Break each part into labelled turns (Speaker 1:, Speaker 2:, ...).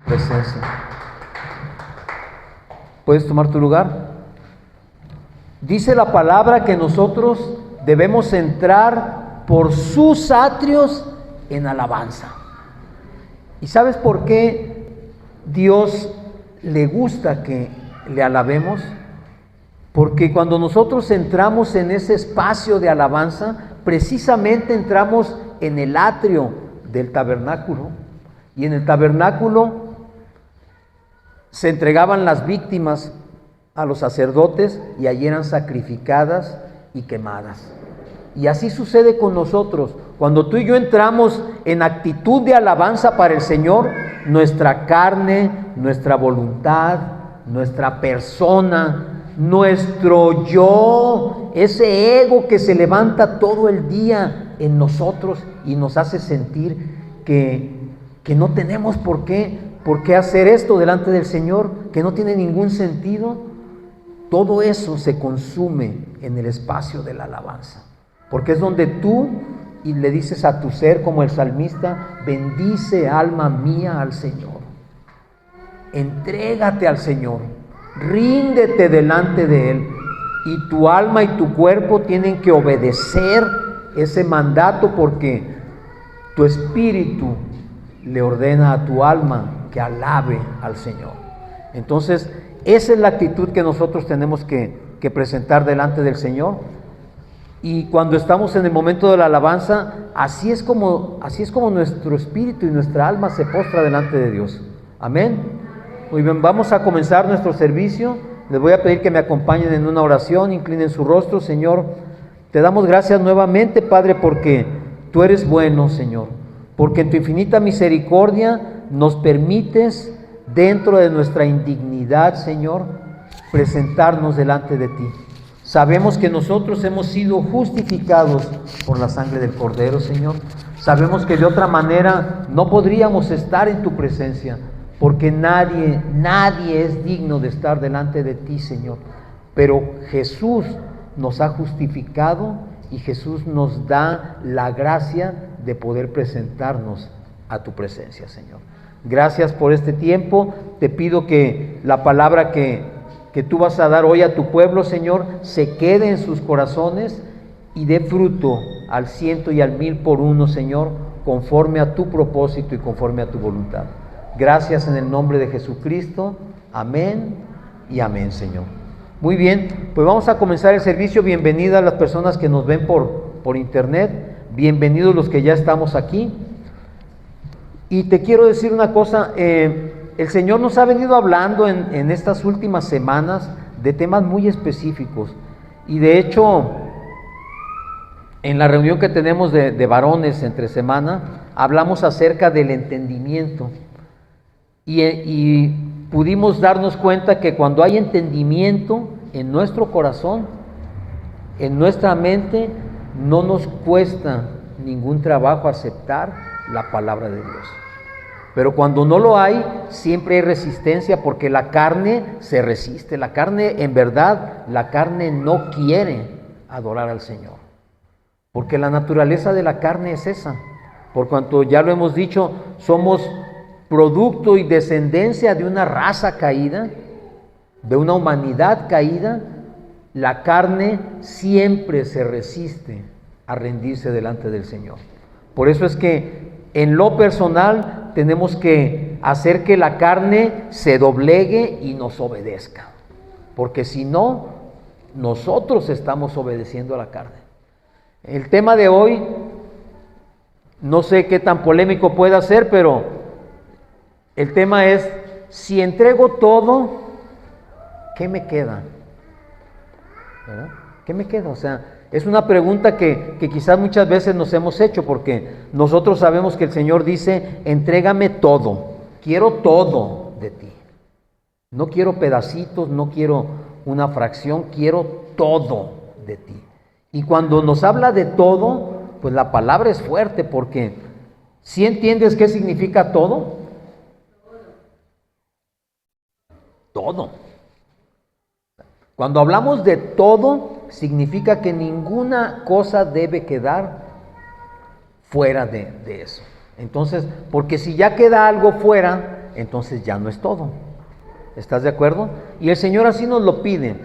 Speaker 1: presencia. ¿Puedes tomar tu lugar? Dice la palabra que nosotros debemos entrar por sus atrios en alabanza. ¿Y sabes por qué Dios le gusta que le alabemos? Porque cuando nosotros entramos en ese espacio de alabanza, precisamente entramos en el atrio del tabernáculo. Y en el tabernáculo se entregaban las víctimas a los sacerdotes y allí eran sacrificadas y quemadas. Y así sucede con nosotros. Cuando tú y yo entramos en actitud de alabanza para el Señor, nuestra carne, nuestra voluntad, nuestra persona, nuestro yo, ese ego que se levanta todo el día en nosotros y nos hace sentir que no tenemos por qué hacer esto delante del Señor, que no tiene ningún sentido. Todo eso se consume en el espacio de la alabanza, porque es donde tú y le dices a tu ser, como el salmista: bendice alma mía al Señor. Entrégate al Señor, ríndete delante de Él, y tu alma y tu cuerpo tienen que obedecer ese mandato, porque tu espíritu le ordena a tu alma que alabe al Señor. Entonces, esa es la actitud que nosotros tenemos que presentar delante del Señor. Y cuando estamos en el momento de la alabanza, así es como nuestro espíritu y nuestra alma se postra delante de Dios. Amén. Muy bien, vamos a comenzar nuestro servicio. Les voy a pedir que me acompañen en una oración, inclinen su rostro. Señor, te damos gracias nuevamente, Padre, porque tú eres bueno, Señor, porque en tu infinita misericordia nos permites, dentro de nuestra indignidad, Señor, presentarnos delante de ti. Sabemos que nosotros hemos sido justificados por la sangre del Cordero, Señor. Sabemos que de otra manera no podríamos estar en tu presencia, porque nadie es digno de estar delante de ti, Señor. Pero Jesús nos ha justificado y Jesús nos da la gracia de poder presentarnos a tu presencia, Señor. Gracias por este tiempo. Te pido que la palabra que tú vas a dar hoy a tu pueblo, Señor, se quede en sus corazones y dé fruto al 100 y al 1000 por uno, Señor, conforme a tu propósito y conforme a tu voluntad. Gracias en el nombre de Jesucristo. Amén y amén, Señor. Muy bien, pues vamos a comenzar el servicio. Bienvenidas las personas que nos ven por internet. Bienvenidos los que ya estamos aquí. Y te quiero decir una cosa, el Señor nos ha venido hablando en estas últimas semanas de temas muy específicos. Y de hecho, en la reunión que tenemos de varones entre semana, hablamos acerca del entendimiento. Y pudimos darnos cuenta que cuando hay entendimiento en nuestro corazón, en nuestra mente, no nos cuesta ningún trabajo aceptar la palabra de Dios. Pero cuando no lo hay, siempre hay resistencia, porque la carne se resiste. La carne, en verdad, la carne no quiere adorar al Señor, porque la naturaleza de la carne es esa. Por cuanto ya lo hemos dicho, somos producto y descendencia de una raza caída, de una humanidad caída. La carne siempre se resiste a rendirse delante del Señor. Por eso es que en lo personal tenemos que hacer que la carne se doblegue y nos obedezca, porque si no, nosotros estamos obedeciendo a la carne. El tema de hoy, no sé qué tan polémico pueda ser, pero el tema es: si entrego todo, ¿qué me queda? ¿Verdad? ¿Qué me queda? O sea, es una pregunta que quizás muchas veces nos hemos hecho, porque nosotros sabemos que el Señor dice: entrégame todo, quiero todo de ti. No quiero pedacitos, no quiero una fracción, quiero todo de ti. Y cuando nos habla de todo, pues la palabra es fuerte, porque ¿sí entiendes qué significa todo? Todo. Cuando hablamos de todo, significa que ninguna cosa debe quedar fuera de eso. Entonces, porque si ya queda algo fuera, entonces ya no es todo. ¿Estás de acuerdo? Y el Señor así nos lo pide.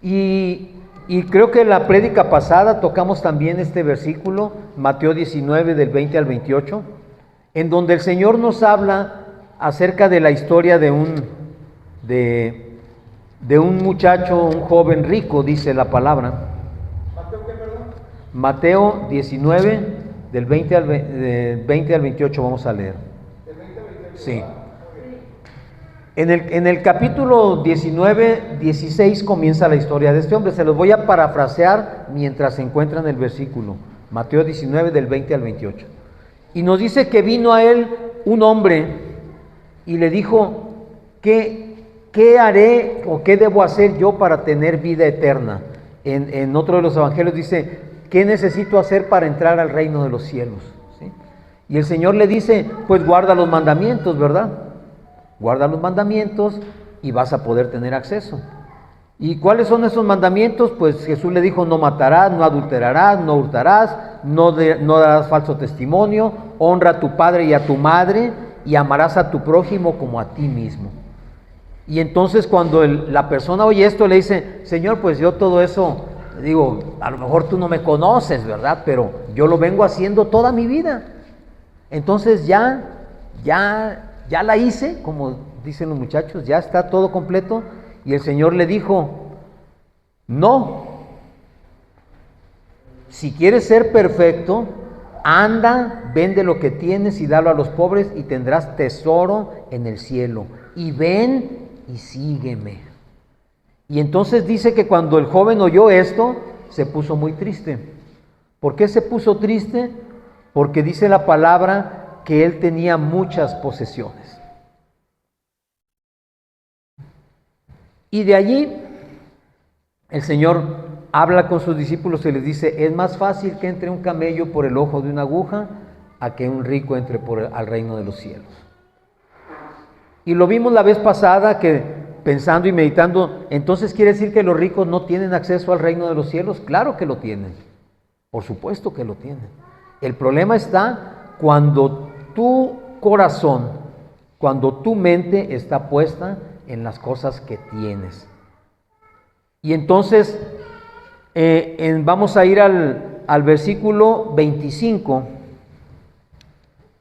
Speaker 1: Y creo que en la prédica pasada tocamos también este versículo, Mateo 19 del 20 al 28, en donde el Señor nos habla acerca de la historia de un muchacho, un joven rico, dice la palabra.
Speaker 2: ¿Mateo qué, perdón?
Speaker 1: Mateo 19 del 20 al 28 vamos a leer.
Speaker 2: ¿Del 20 al 28?
Speaker 1: Sí. En el capítulo 19, 16 comienza la historia de este hombre. Se los voy a parafrasear mientras se encuentra en el versículo. Mateo 19 del 20 al 28. Y nos dice que vino a él un hombre y le dijo, ¿qué haré o qué debo hacer yo para tener vida eterna? En otro de los evangelios dice, ¿qué necesito hacer para entrar al reino de los cielos? ¿Sí? Y el Señor le dice, pues guarda los mandamientos, ¿verdad? Guarda los mandamientos y vas a poder tener acceso. ¿Y cuáles son esos mandamientos? Pues Jesús le dijo, no matarás, no adulterarás, no hurtarás, no darás falso testimonio, honra a tu padre y a tu madre y amarás a tu prójimo como a ti mismo. Y entonces cuando la persona oye esto le dice, Señor, pues yo todo eso, digo, a lo mejor tú no me conoces, ¿verdad? Pero yo lo vengo haciendo toda mi vida. Entonces ya la hice, como dicen los muchachos, ya está todo completo. Y el Señor le dijo, no, si quieres ser perfecto, anda, vende lo que tienes y dalo a los pobres y tendrás tesoro en el cielo. Y ven y sígueme. Y entonces dice que cuando el joven oyó esto, se puso muy triste. ¿Por qué se puso triste? Porque dice la palabra que él tenía muchas posesiones. Y de allí el Señor habla con sus discípulos y les dice, es más fácil que entre un camello por el ojo de una aguja a que un rico entre al reino de los cielos. Y lo vimos la vez pasada que pensando y meditando, entonces quiere decir que los ricos no tienen acceso al reino de los cielos. Claro que lo tienen, por supuesto que lo tienen. El problema está cuando tu corazón, cuando tu mente está puesta en las cosas que tienes. Y entonces vamos a ir al versículo 25,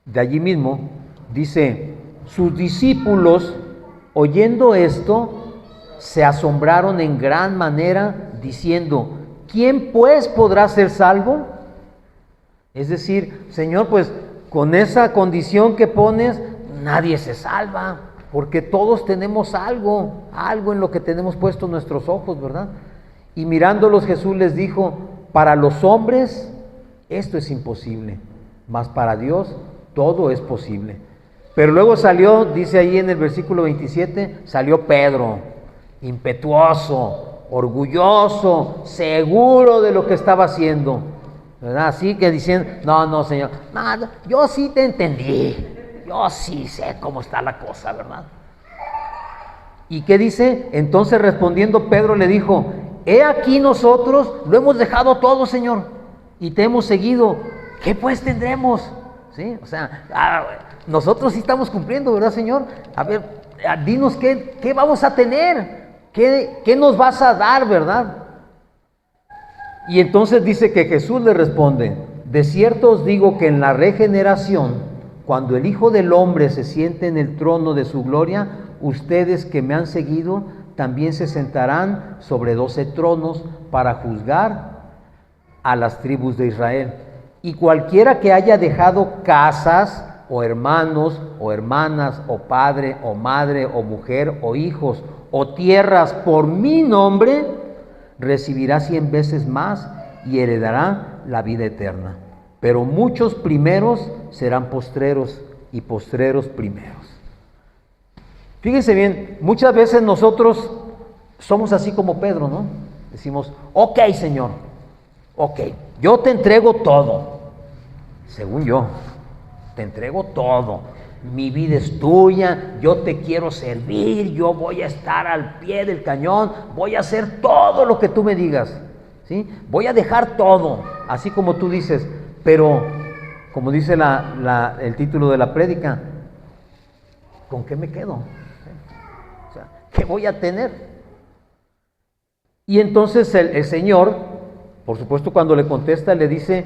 Speaker 1: de allí mismo, dice, sus discípulos, oyendo esto, se asombraron en gran manera, diciendo, ¿quién pues podrá ser salvo? Es decir, Señor, pues con esa condición que pones, nadie se salva, porque todos tenemos algo en lo que tenemos puestos nuestros ojos, ¿verdad? Y mirándolos Jesús les dijo, para los hombres esto es imposible, mas para Dios todo es posible. Pero luego salió, dice ahí en el versículo 27, salió Pedro, impetuoso, orgulloso, seguro de lo que estaba haciendo, ¿verdad? Así que diciendo, no, Señor, no, yo sí te entendí, yo sí sé cómo está la cosa, ¿verdad? ¿Y qué dice? Entonces respondiendo Pedro le dijo, he aquí nosotros lo hemos dejado todo, Señor, y te hemos seguido, ¿qué pues tendremos? ¿Sí? O sea, nosotros sí estamos cumpliendo, ¿verdad, Señor? A ver, dinos qué vamos a tener, qué nos vas a dar, ¿verdad? Y entonces dice que Jesús le responde, de cierto os digo que en la regeneración, cuando el Hijo del Hombre se siente en el trono de su gloria, ustedes que me han seguido también se sentarán sobre 12 tronos para juzgar a las tribus de Israel. Y cualquiera que haya dejado casas, o hermanos, o hermanas, o padre, o madre, o mujer, o hijos, o tierras por mi nombre, recibirá 100 veces más y heredará la vida eterna. Pero muchos primeros serán postreros y postreros primeros. Fíjense bien, muchas veces nosotros somos así como Pedro, ¿no? Decimos, ok, Señor, ok, yo te entrego todo. Según yo, te entrego todo. Mi vida es tuya, yo te quiero servir, yo voy a estar al pie del cañón, voy a hacer todo lo que tú me digas, ¿sí? Voy a dejar todo, así como tú dices, pero como dice el título de la prédica, ¿con qué me quedo? O sea, ¿qué voy a tener? Y entonces el Señor, por supuesto, cuando le contesta, le dice: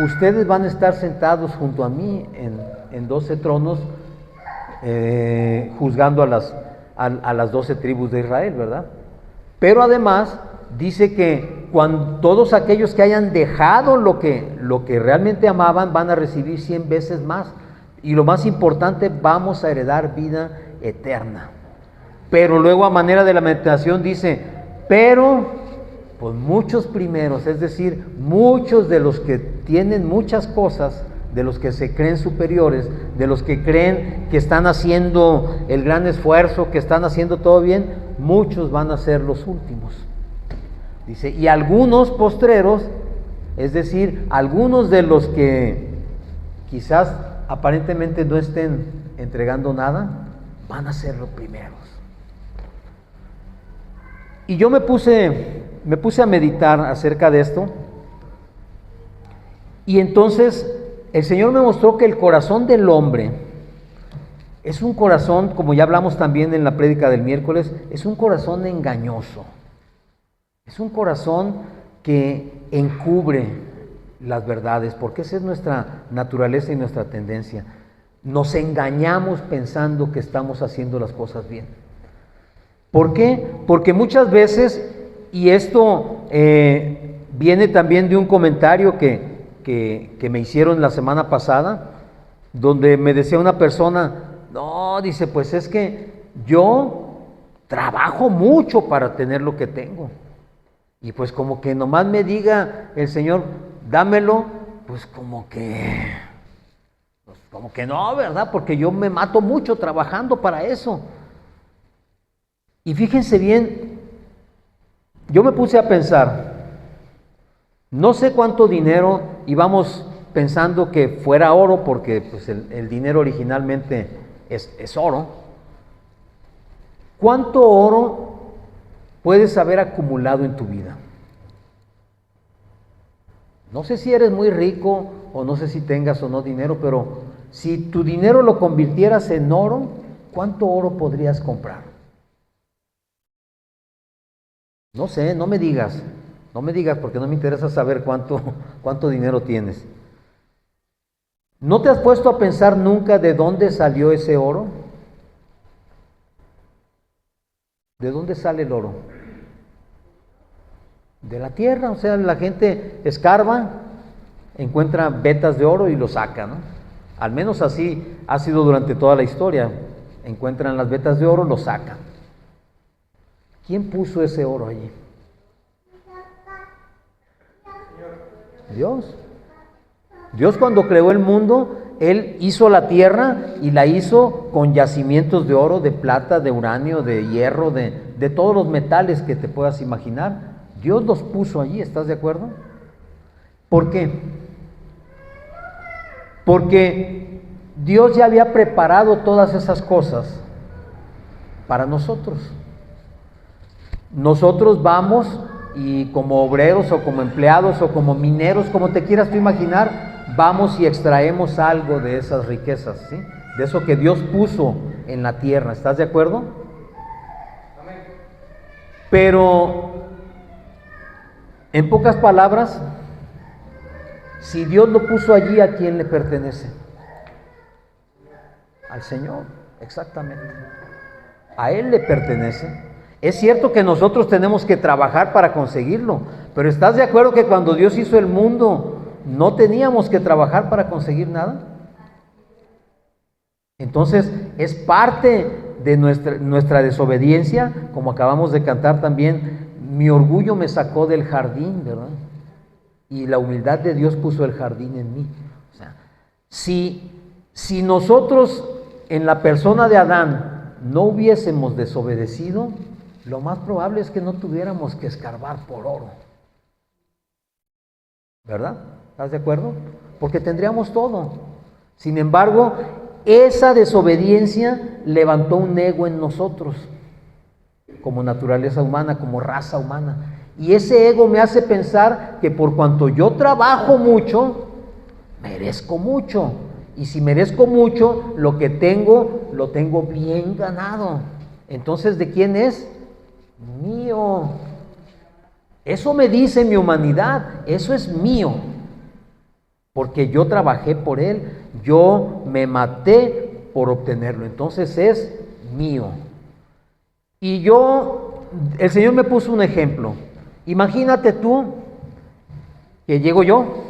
Speaker 1: ustedes van a estar sentados junto a mí en 12 tronos, juzgando a las 12 tribus de Israel, ¿verdad? Pero además dice que cuando todos aquellos que hayan dejado lo que realmente amaban van a recibir 100 veces más. Y lo más importante, vamos a heredar vida eterna. Pero luego, a manera de lamentación, dice: pero pues muchos primeros, es decir, muchos de los que tienen muchas cosas, de los que se creen superiores, de los que creen que están haciendo el gran esfuerzo, que están haciendo todo bien, muchos van a ser los últimos. Dice, y algunos postreros, es decir, algunos de los que quizás aparentemente no estén entregando nada, van a ser los primeros. Y yo me puse a meditar acerca de esto, y entonces el Señor me mostró que el corazón del hombre es un corazón, como ya hablamos también en la prédica del miércoles, es un corazón engañoso. Es un corazón que encubre las verdades, porque esa es nuestra naturaleza y nuestra tendencia. Nos engañamos pensando que estamos haciendo las cosas bien. ¿Por qué? Porque muchas veces, y esto viene también de un comentario que me hicieron la semana pasada, donde me decía una persona: no, dice, pues es que yo trabajo mucho para tener lo que tengo. Y pues como que nomás me diga el Señor, dámelo, pues como que no, ¿verdad? Porque yo me mato mucho trabajando para eso. Y fíjense bien, yo me puse a pensar, no sé cuánto dinero, íbamos pensando que fuera oro, porque pues el dinero originalmente es oro. ¿Cuánto oro puedes haber acumulado en tu vida? No sé si eres muy rico o no sé si tengas o no dinero, pero si tu dinero lo convirtieras en oro, ¿cuánto oro podrías comprar? No sé, no me digas porque no me interesa saber cuánto dinero tienes. ¿No te has puesto a pensar nunca de dónde salió ese oro? ¿De dónde sale el oro? De la tierra. O sea, la gente escarba, encuentra vetas de oro y lo saca, ¿no? Al menos así ha sido durante toda la historia. Encuentran las vetas de oro, lo sacan. ¿Quién puso ese oro allí? Dios. Dios, cuando creó el mundo, Él hizo la tierra y la hizo con yacimientos de oro, de plata, de uranio, de hierro, de todos los metales que te puedas imaginar. Dios los puso allí, ¿estás de acuerdo? ¿Por qué? Porque Dios ya había preparado todas esas cosas para nosotros. Nosotros vamos y como obreros o como empleados o como mineros, como te quieras tú imaginar, vamos y extraemos algo de esas riquezas, ¿sí? De eso que Dios puso en la tierra, ¿estás de acuerdo? Pero, en pocas palabras, si Dios lo puso allí, ¿a quién le pertenece? Al Señor, exactamente. A Él le pertenece. Es cierto que nosotros tenemos que trabajar para conseguirlo, pero ¿estás de acuerdo que cuando Dios hizo el mundo no teníamos que trabajar para conseguir nada? Entonces es parte de nuestra desobediencia, como acabamos de cantar también, mi orgullo me sacó del jardín, ¿verdad? Y la humildad de Dios puso el jardín en mí. O sea, si nosotros en la persona de Adán no hubiésemos desobedecido, lo más probable es que no tuviéramos que escarbar por oro. ¿Verdad? ¿Estás de acuerdo? Porque tendríamos todo. Sin embargo, esa desobediencia levantó un ego en nosotros, como naturaleza humana, como raza humana. Y ese ego me hace pensar que por cuanto yo trabajo mucho, merezco mucho. Y si merezco mucho, lo que tengo, lo tengo bien ganado. Entonces, ¿de quién es? Mío. Eso me dice mi humanidad, eso es mío. Porque yo trabajé por él, yo me maté por obtenerlo. Entonces es mío. Y el Señor me puso un ejemplo. Imagínate tú que llego yo,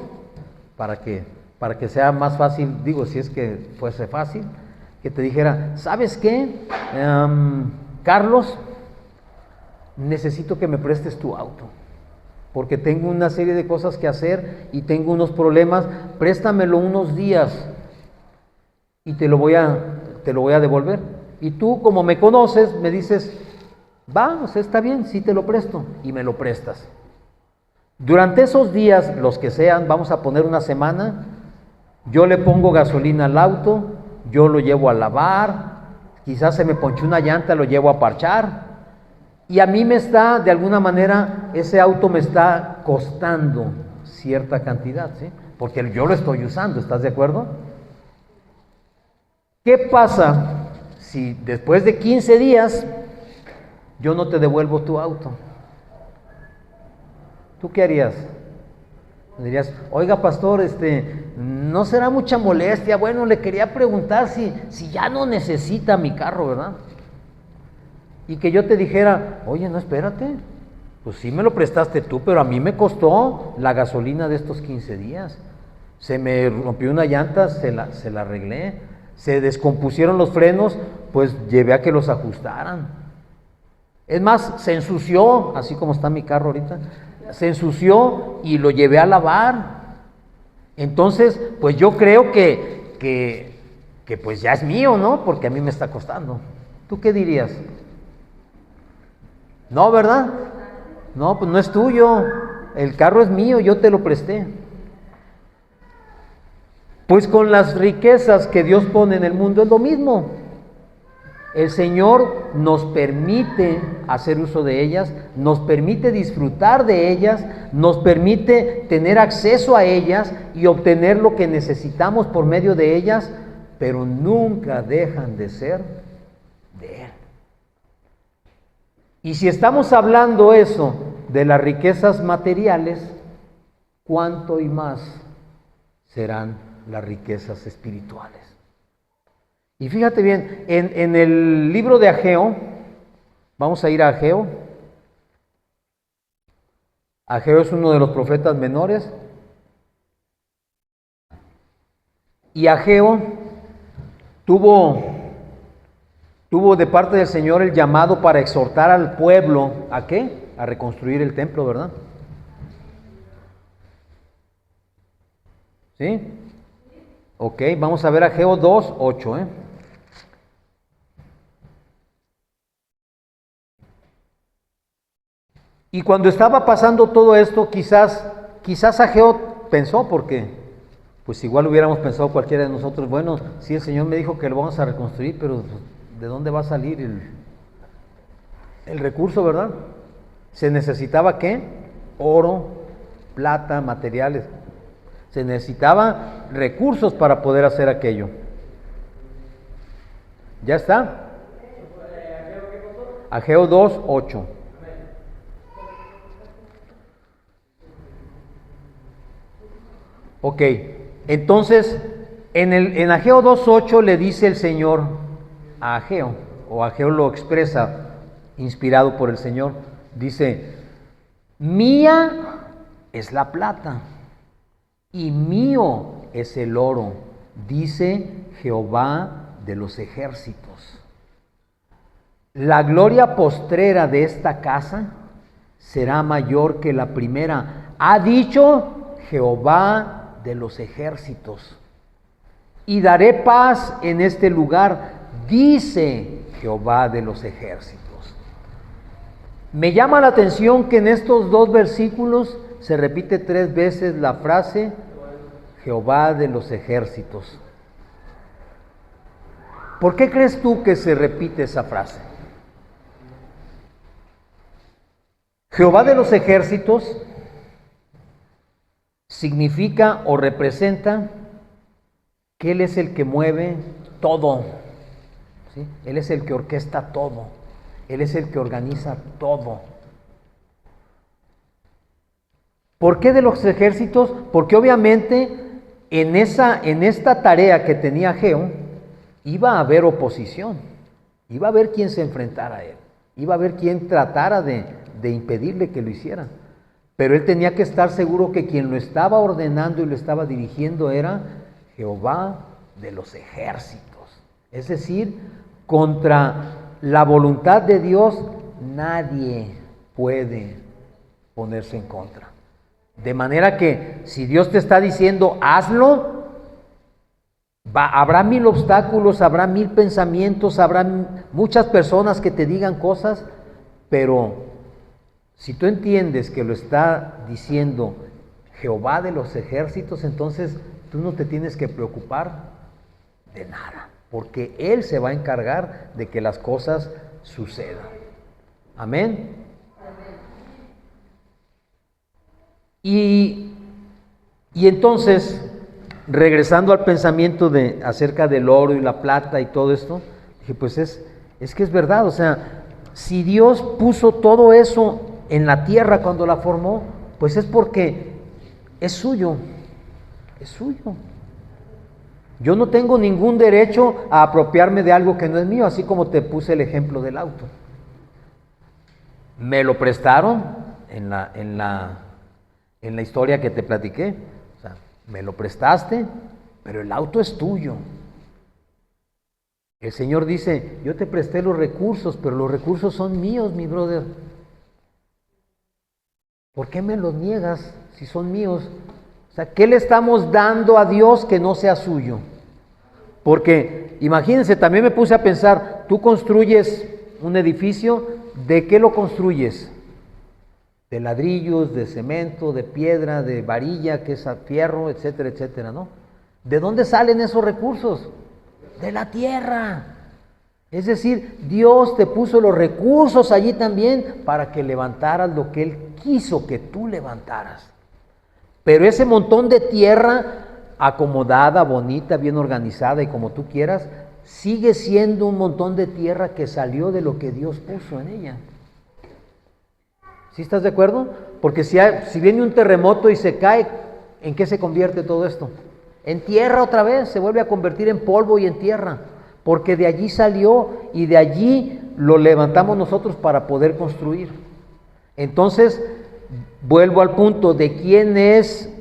Speaker 1: para que sea más fácil, digo, si es que fuese fácil, que te dijera, ¿sabes qué? Carlos, necesito que me prestes tu auto, porque tengo una serie de cosas que hacer y tengo unos problemas, préstamelo unos días y te lo voy a devolver. Y tú, como me conoces, me dices, va, o sea, está bien, sí te lo presto, y me lo prestas. Durante esos días, los que sean, vamos a poner una semana, yo le pongo gasolina al auto, yo lo llevo a lavar, quizás se me ponchó una llanta, lo llevo a parchar, y a mí me está, de alguna manera, ese auto me está costando cierta cantidad, ¿sí? Porque yo lo estoy usando, ¿estás de acuerdo? ¿Qué pasa si después de 15 días yo no te devuelvo tu auto? ¿Tú qué harías? Dirías, oiga pastor, no será mucha molestia. Bueno, le quería preguntar si ya no necesita mi carro, ¿verdad? Y que yo te dijera, oye, no, espérate, pues sí me lo prestaste tú, pero a mí me costó la gasolina de estos 15 días. Se me rompió una llanta, se la arreglé. Se descompusieron los frenos, pues llevé a que los ajustaran. Es más, se ensució, así como está mi carro ahorita, se ensució y lo llevé a lavar. Entonces, pues yo creo que pues ya es mío, ¿no? Porque a mí me está costando. ¿Tú qué dirías? No, ¿verdad? No, pues no es tuyo. El carro es mío, yo te lo presté. Pues con las riquezas que Dios pone en el mundo es lo mismo. El Señor nos permite hacer uso de ellas, nos permite disfrutar de ellas, nos permite tener acceso a ellas y obtener lo que necesitamos por medio de ellas, pero nunca dejan de ser de Él. Y si estamos hablando eso de las riquezas materiales, ¿cuánto y más serán las riquezas espirituales? Y fíjate bien, en el libro de Ageo, vamos a ir a Ageo. Ageo es uno de los profetas menores. Y Ageo tuvo de parte del Señor el llamado para exhortar al pueblo, ¿a qué? A reconstruir el templo, ¿verdad? ¿Sí? Ok, vamos a ver Ageo 2:8, Y cuando estaba pasando todo esto, quizás Ageo pensó, porque pues igual hubiéramos pensado cualquiera de nosotros, bueno, sí, el Señor me dijo que lo vamos a reconstruir, pero ¿de dónde va a salir el recurso, verdad? ¿Se necesitaba qué? Oro, plata, materiales. Se necesitaba recursos para poder hacer aquello. ¿Ya está? Ageo 2:8. Ok, entonces en Ageo 2:8 le dice el Señor a Ageo, o Ageo lo expresa inspirado por el Señor, dice, mía es la plata y mío es el oro, dice Jehová de los ejércitos. La gloria postrera de esta casa será mayor que la primera, ha dicho Jehová de los ejércitos. Y daré paz en este lugar, dice Jehová de los ejércitos. Me llama la atención que en estos dos versículos se repite 3 veces la frase Jehová de los ejércitos. ¿Por qué crees tú que se repite esa frase? Jehová de los ejércitos significa o representa que Él es el que mueve todo, ¿sí? Él es el que orquesta todo, Él es el que organiza todo. ¿Por qué de los ejércitos? Porque obviamente en esta tarea que tenía Geo, iba a haber oposición, iba a haber quien se enfrentara a él, iba a haber quien tratara de impedirle que lo hiciera. Pero él tenía que estar seguro que quien lo estaba ordenando y lo estaba dirigiendo era Jehová de los ejércitos. Es decir, contra la voluntad de Dios nadie puede ponerse en contra. De manera que si Dios te está diciendo hazlo, habrá 1000 obstáculos, habrá 1000 pensamientos, habrá muchas personas que te digan cosas, pero si tú entiendes que lo está diciendo Jehová de los ejércitos, entonces tú no te tienes que preocupar de nada, porque Él se va a encargar de que las cosas sucedan. Amén. Y entonces, regresando al pensamiento acerca del oro y la plata y todo esto, dije, pues es que es verdad, o sea, si Dios puso todo eso en la tierra cuando la formó, pues es porque es suyo, es suyo. Yo no tengo ningún derecho a apropiarme de algo que no es mío, así como te puse el ejemplo del auto. Me lo prestaron en la historia que te platiqué, o sea, me lo prestaste, pero el auto es tuyo. El Señor dice, yo te presté los recursos, pero los recursos son míos, mi brother. ¿Por qué me los niegas si son míos? O sea, ¿qué le estamos dando a Dios que no sea suyo? Porque, imagínense, también me puse a pensar, tú construyes un edificio, ¿de qué lo construyes? De ladrillos, de cemento, de piedra, de varilla, que es fierro, etcétera, etcétera, ¿no? ¿De dónde salen esos recursos? De la tierra. Es decir, Dios te puso los recursos allí también para que levantaras lo que Él quiso que tú levantaras. Pero ese montón de tierra acomodada, bonita, bien organizada y como tú quieras, sigue siendo un montón de tierra que salió de lo que Dios puso en ella. ¿Sí estás de acuerdo? Porque si viene un terremoto y se cae, ¿en qué se convierte todo esto? En tierra otra vez, se vuelve a convertir en polvo y en tierra, porque de allí salió y de allí lo levantamos nosotros para poder construir. Entonces, vuelvo al punto, ¿de quién es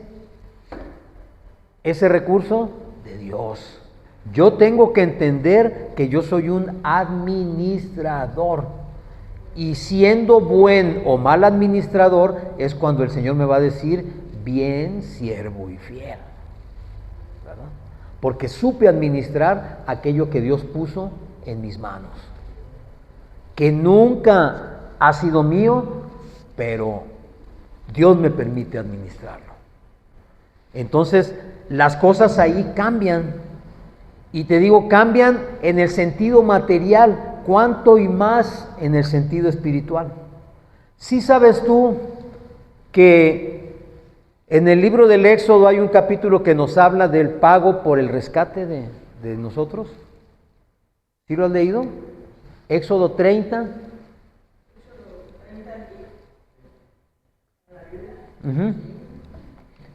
Speaker 1: ese recurso? De Dios. Yo tengo que entender que yo soy un administrador. Y siendo buen o mal administrador es cuando el Señor me va a decir, bien, siervo y fiel. ¿Verdad? Porque supe administrar aquello que Dios puso en mis manos. Que nunca ha sido mío, pero Dios me permite administrarlo. Entonces, las cosas ahí cambian. Y te digo, cambian en el sentido material, cuánto y más en el sentido espiritual. ¿Sí sabes tú que en el libro del Éxodo hay un capítulo que nos habla del pago por el rescate de nosotros? ¿Sí lo has leído? Éxodo 30.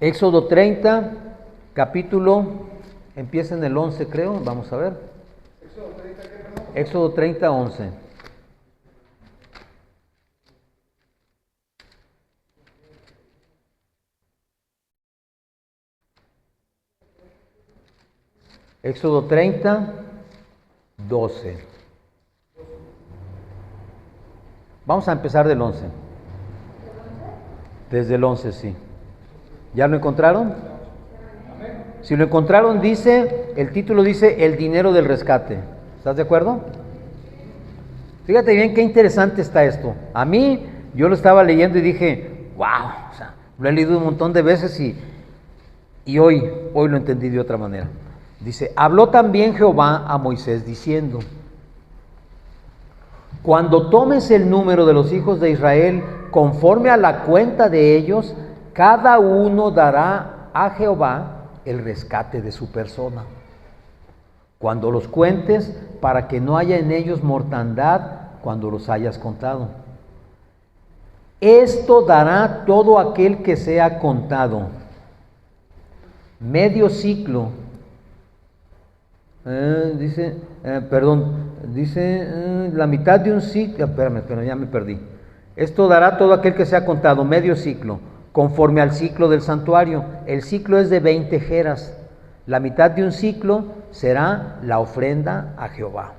Speaker 1: Éxodo 30, capítulo, empieza en el 11 creo, vamos a ver. Éxodo 30, 11. Éxodo 30, 12. Vamos a empezar del 11. Desde el 11, sí. ¿Ya lo encontraron? Si lo encontraron, el título dice, el dinero del rescate. ¿Estás de acuerdo? Fíjate bien qué interesante está esto. A mí, yo lo estaba leyendo y dije, wow, o sea, lo he leído un montón de veces y hoy lo entendí de otra manera. Dice, habló también Jehová a Moisés diciendo, cuando tomes el número de los hijos de Israel, conforme a la cuenta de ellos, cada uno dará a Jehová el rescate de su persona. cuando los cuentes, para que no haya en ellos mortandad cuando los hayas contado. Esto dará todo aquel que sea contado. Medio ciclo. Dice la mitad de un ciclo. Espérame, ya me perdí. Esto dará todo aquel que sea contado, medio ciclo, conforme al ciclo del santuario. El ciclo es de 20 jeras. La mitad de un ciclo será la ofrenda a Jehová.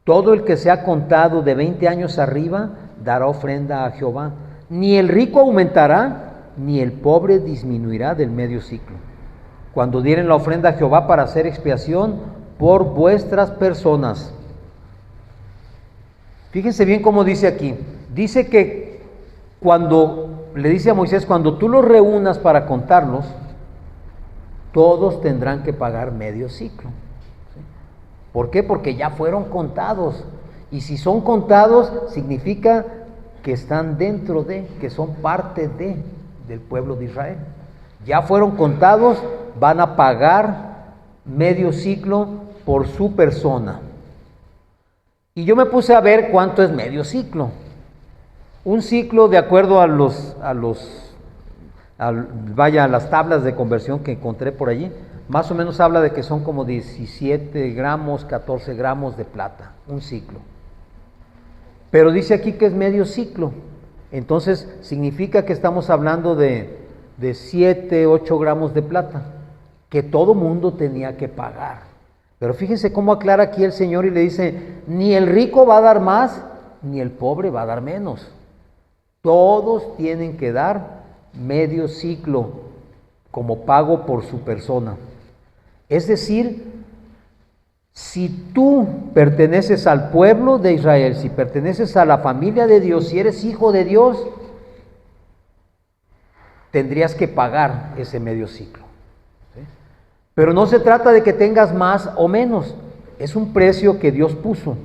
Speaker 1: Todo el que sea contado de 20 años arriba dará ofrenda a Jehová. Ni el rico aumentará, ni el pobre disminuirá del medio ciclo, cuando dieren la ofrenda a Jehová para hacer expiación por vuestras personas. Fíjense bien cómo dice aquí. Dice que cuando le dice a Moisés, cuando tú los reúnas para contarlos, todos tendrán que pagar medio ciclo. ¿Sí? ¿Por qué? Porque ya fueron contados. Y si son contados, significa que están dentro de, que son parte del pueblo de Israel. Ya fueron contados, van a pagar medio ciclo por su persona. Y yo me puse a ver cuánto es medio ciclo. Un ciclo, de acuerdo a las tablas de conversión que encontré por allí, más o menos habla de que son como 17 gramos, 14 gramos de plata, un ciclo. Pero dice aquí que es medio ciclo. Entonces significa que estamos hablando de 7, 8 gramos de plata, que todo mundo tenía que pagar. Pero fíjense cómo aclara aquí el Señor y le dice, ni el rico va a dar más, ni el pobre va a dar menos. Todos tienen que dar medio ciclo como pago por su persona. Es decir, si tú perteneces al pueblo de Israel, si perteneces a la familia de Dios, si eres hijo de Dios, tendrías que pagar ese medio ciclo. ¿Sí? Pero no se trata de que tengas más o menos, es un precio que Dios puso,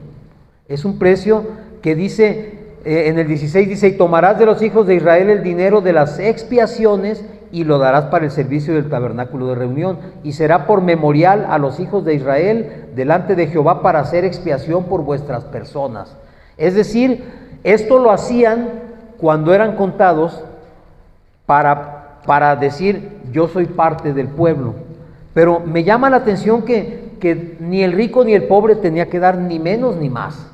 Speaker 1: es un precio que dice, en el 16 dice, y tomarás de los hijos de Israel el dinero de las expiaciones y lo darás para el servicio del tabernáculo de reunión, y será por memorial a los hijos de Israel delante de Jehová para hacer expiación por vuestras personas. Es decir, esto lo hacían cuando eran contados para decir, yo soy parte del pueblo. Pero me llama la atención que ni el rico ni el pobre tenía que dar ni menos ni más.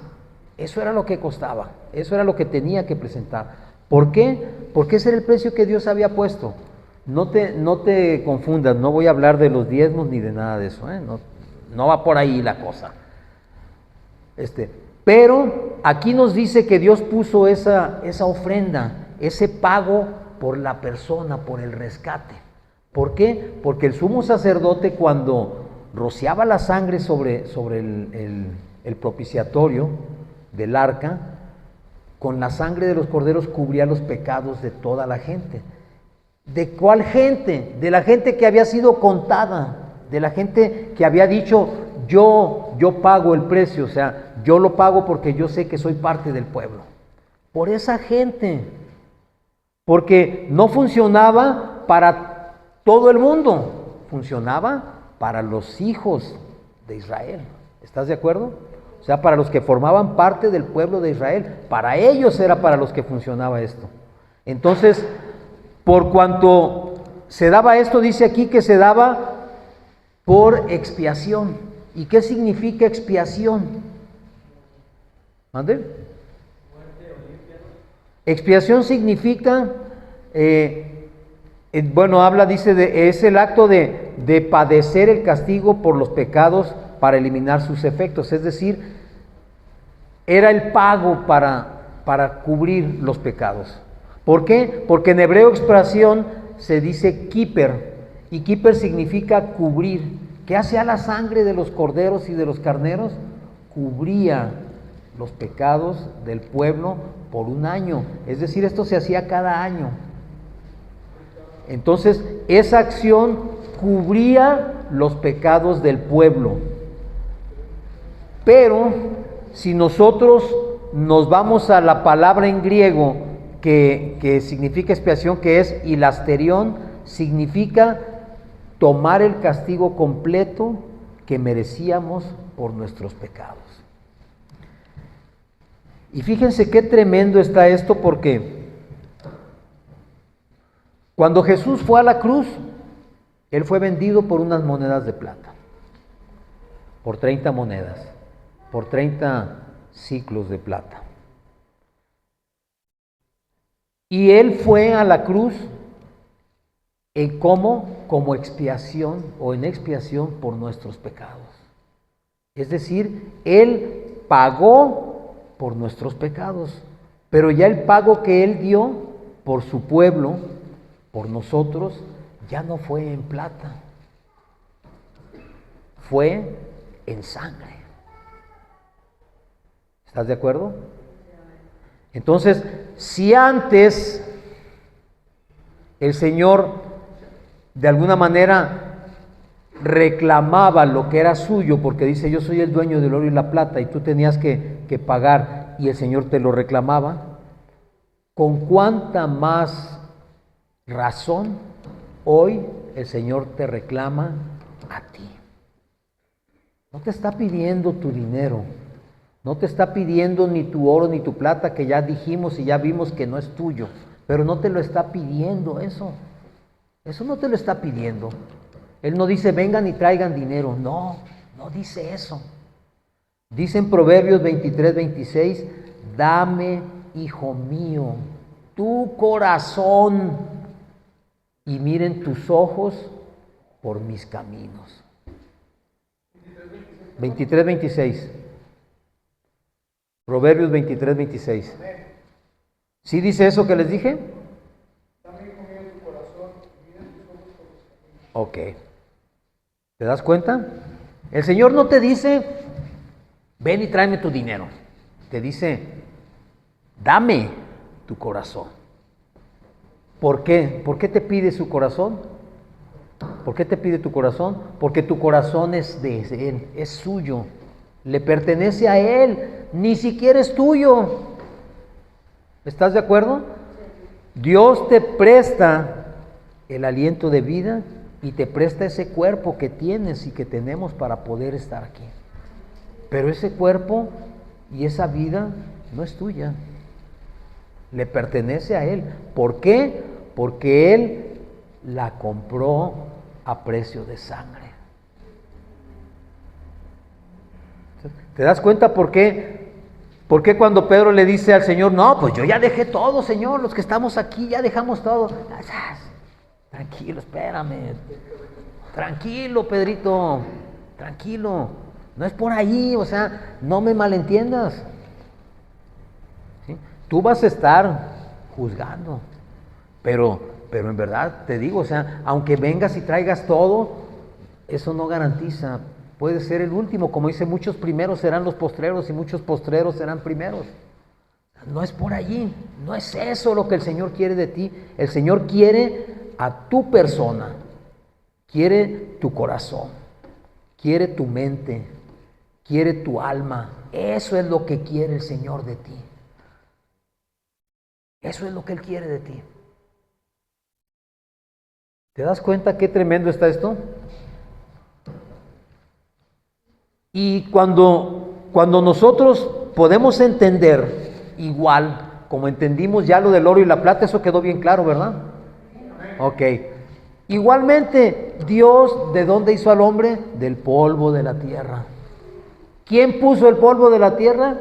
Speaker 1: Eso era lo que costaba, eso era lo que tenía que presentar. ¿Por qué? Porque ese era el precio que Dios había puesto. No te confundas, no voy a hablar de los diezmos ni de nada de eso, no va por ahí la cosa. Pero aquí nos dice que Dios puso esa ofrenda, ese pago por la persona, por el rescate. ¿Por qué? Porque el sumo sacerdote, cuando rociaba la sangre sobre el propiciatorio del arca, con la sangre de los corderos cubría los pecados de toda la gente. ¿De cuál gente? De la gente que había sido contada, de la gente que había dicho, yo pago el precio, o sea, yo lo pago porque yo sé que soy parte del pueblo. Por esa gente, porque no funcionaba para todo el mundo, funcionaba para los hijos de Israel. ¿Estás de acuerdo? O sea, para los que formaban parte del pueblo de Israel, para ellos era para los que funcionaba esto. Entonces, por cuanto se daba esto, dice aquí que se daba por expiación. ¿Y qué significa expiación? ¿Mande? Expiación significa, es el acto de padecer el castigo por los pecados para eliminar sus efectos. Es decir, era el pago para cubrir los pecados. ¿Por qué? Porque en hebreo expiación se dice kiper, y kiper significa cubrir. ¿Qué hacía la sangre de los corderos y de los carneros? Cubría los pecados del pueblo por un año. Es decir, esto se hacía cada año. Entonces, esa acción cubría los pecados del pueblo. Pero, si nosotros nos vamos a la palabra en griego que significa expiación, que es hilasterión, significa tomar el castigo completo que merecíamos por nuestros pecados. Y fíjense qué tremendo está esto, porque cuando Jesús fue a la cruz, Él fue vendido por unas monedas de plata, por 30 monedas, por 30 ciclos de plata. Y Él fue a la cruz como expiación o en expiación por nuestros pecados. Es decir, Él pagó por nuestros pecados, pero ya el pago que Él dio por su pueblo, por nosotros, ya no fue en plata, fue en sangre. ¿Estás de acuerdo? Entonces, si antes el Señor de alguna manera reclamaba lo que era suyo, porque dice, yo soy el dueño del oro y la plata, y tú tenías que pagar, y el Señor te lo reclamaba, ¿con cuánta más razón hoy el Señor te reclama a ti? No te está pidiendo tu dinero, no te está pidiendo ni tu oro ni tu plata, que ya dijimos y ya vimos que no es tuyo, pero no te lo está pidiendo eso. Eso no te lo está pidiendo. Él no dice vengan y traigan dinero. No, no dice eso. Dice en Proverbios 23, 26, dame, hijo mío, tu corazón y miren tus ojos por mis caminos. 23, 26. Proverbios 23, 26. ¿Sí dice eso que les dije? Ok. ¿Te das cuenta? El Señor no te dice, ven y tráeme tu dinero. Te dice, dame tu corazón. ¿Por qué? ¿Por qué te pide su corazón? ¿Por qué te pide tu corazón? Porque tu corazón es de Él, es suyo. Le pertenece a Él, ni siquiera es tuyo. ¿Estás de acuerdo? Dios te presta el aliento de vida y te presta ese cuerpo que tienes y que tenemos para poder estar aquí. Pero ese cuerpo y esa vida no es tuya, le pertenece a Él. ¿Por qué? Porque Él la compró a precio de sangre. ¿Te das cuenta por qué? ¿Por qué cuando Pedro le dice al Señor, no, pues yo ya dejé todo, Señor, los que estamos aquí ya dejamos todo? Tranquilo, espérame. Tranquilo, Pedrito, tranquilo. No es por ahí, o sea, no me malentiendas. ¿Sí? Tú vas a estar juzgando, pero en verdad te digo, o sea, aunque vengas y traigas todo, eso no garantiza. Puede ser el último, como dice, muchos primeros serán los postreros y muchos postreros serán primeros. No es por allí, no es eso lo que el Señor quiere de ti. El Señor quiere a tu persona, quiere tu corazón, quiere tu mente, quiere tu alma. Eso es lo que quiere el Señor de ti. Eso es lo que Él quiere de ti. ¿Te das cuenta qué tremendo está esto? Y cuando nosotros podemos entender igual, como entendimos ya lo del oro y la plata, eso quedó bien claro, ¿verdad? Ok. Igualmente, Dios, ¿de dónde hizo al hombre? Del polvo de la tierra. ¿Quién puso el polvo de la tierra?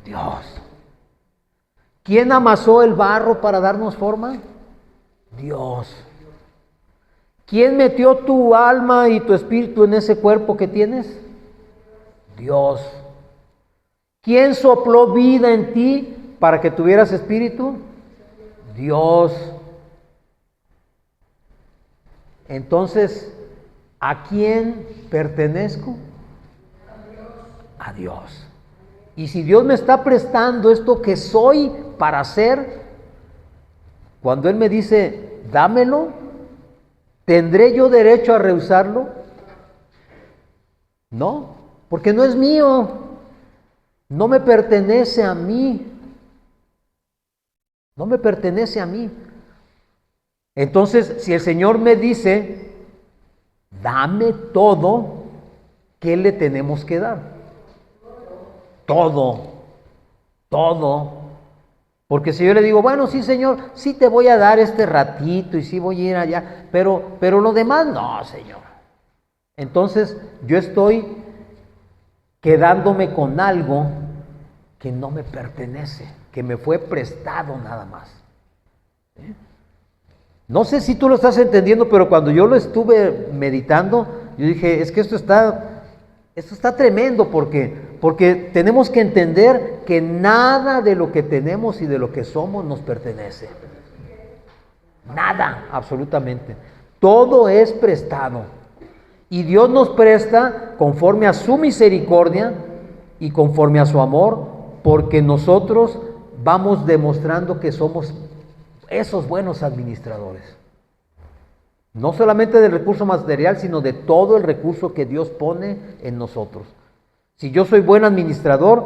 Speaker 1: Dios. ¿Quién amasó el barro para darnos forma? Dios. ¿Quién metió tu alma y tu espíritu en ese cuerpo que tienes? Dios. ¿Quién sopló vida en ti para que tuvieras espíritu? Dios. Entonces, ¿a quién pertenezco? A Dios. Y si Dios me está prestando esto que soy para hacer, cuando Él me dice, dámelo, ¿tendré yo derecho a rehusarlo? No, porque no es mío, no me pertenece a mí, no me pertenece a mí. Entonces, si el Señor me dice, dame todo, ¿qué le tenemos que dar? Todo, todo. Porque si yo le digo, bueno, sí, Señor, sí te voy a dar este ratito y sí voy a ir allá, pero lo demás no, Señor. Entonces yo estoy quedándome con algo que no me pertenece, que me fue prestado nada más. ¿Sí? No sé si tú lo estás entendiendo, pero cuando yo lo estuve meditando, yo dije, es que esto está tremendo porque tenemos que entender que nada de lo que tenemos y de lo que somos nos pertenece. Nada, absolutamente. Todo es prestado. Y Dios nos presta conforme a su misericordia y conforme a su amor, porque nosotros vamos demostrando que somos esos buenos administradores. No solamente del recurso material, sino de todo el recurso que Dios pone en nosotros. Si yo soy buen administrador,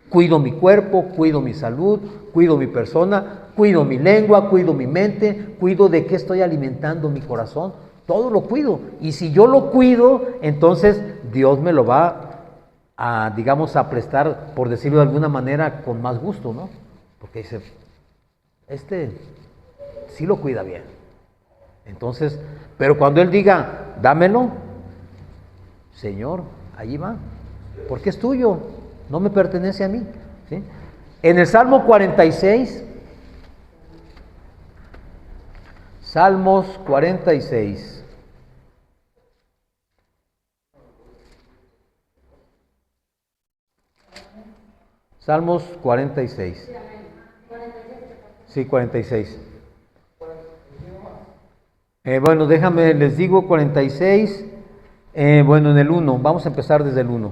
Speaker 1: cuido mi cuerpo, cuido mi salud, cuido mi persona, cuido mi lengua, cuido mi mente, cuido de qué estoy alimentando mi corazón. Todo lo cuido. Y si yo lo cuido, entonces Dios me lo va a, digamos, a prestar, por decirlo de alguna manera, con más gusto, ¿no? Porque dice, sí lo cuida bien. Entonces, pero cuando Él diga, dámelo, Señor, allí va, porque es tuyo, no me pertenece a mí. ¿Sí? En el Salmo 46, Salmos 46. Salmos 46. Sí, 46. Bueno, déjame, les digo 46. Bueno, en el 1, vamos a empezar desde el 1.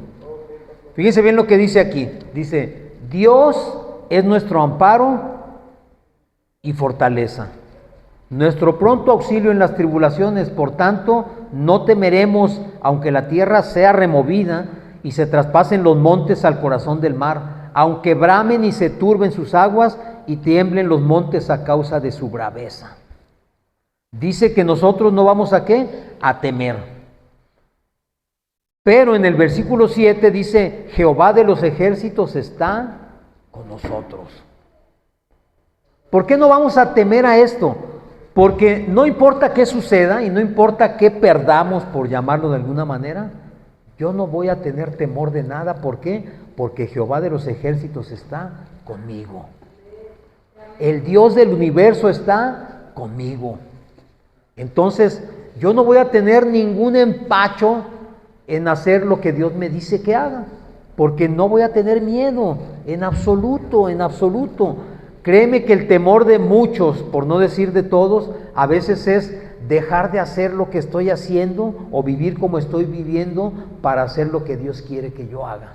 Speaker 1: Fíjense bien lo que dice aquí. Dice, Dios es nuestro amparo y fortaleza, nuestro pronto auxilio en las tribulaciones. Por tanto, no temeremos, aunque la tierra sea removida y se traspasen los montes al corazón del mar, aunque bramen y se turben sus aguas y tiemblen los montes a causa de su braveza. Dice que nosotros no vamos a ¿qué? A temer. Pero en el versículo 7 dice, Jehová de los ejércitos está con nosotros. ¿Por qué no vamos a temer a esto? Porque no importa qué suceda y no importa qué perdamos, por llamarlo de alguna manera, yo no voy a tener temor de nada. ¿Por qué? Porque Jehová de los ejércitos está conmigo. El Dios del universo está conmigo. Entonces, yo no voy a tener ningún empacho en hacer lo que Dios me dice que haga, porque no voy a tener miedo, en absoluto, en absoluto. Créeme que el temor de muchos, por no decir de todos, a veces es dejar de hacer lo que estoy haciendo o vivir como estoy viviendo para hacer lo que Dios quiere que yo haga.